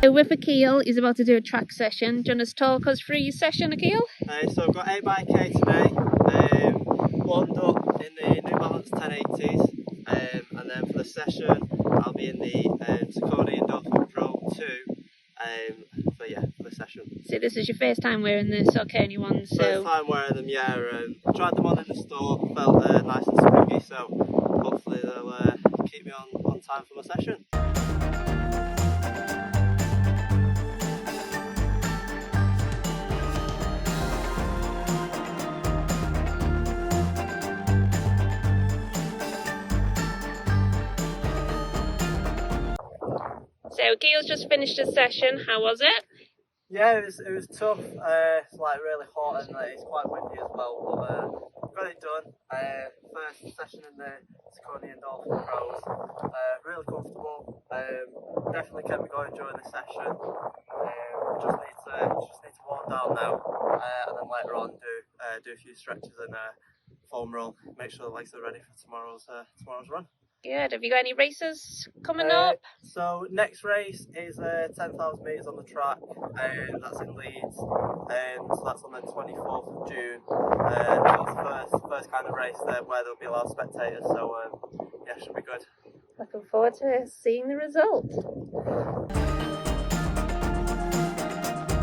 With Akkeal, he's about to do a track session. Do you want to talk us through your session, Akkeal? So I've got 8x8 today, warmed up in the New Balance 1080s, and then for the session I'll be in the Saucony Endorphin Pro 2 for the session. So this is your first time wearing the Saucony ones? First time wearing them, yeah. Tried them on in the store, felt nice and springy, so hopefully they'll keep me on time for my session. So Akkeal's just finished his session. How was it? Yeah, it was tough. It's like really hot and it's quite windy as well, but got it done. First session in the Saucony Endorphin Pros. Really comfortable. Definitely kept me going during the session. Just need to warm down now, and then later on do a few stretches and foam roll. Make sure the legs are ready for tomorrow's run. Good. Have you got any races coming up? So next race is 10,000 metres on the track, that's in Leeds, so that's on the 24th of June. That's the first kind of race there where there'll be a lot of spectators, so yeah, should be good. Looking forward to seeing the result.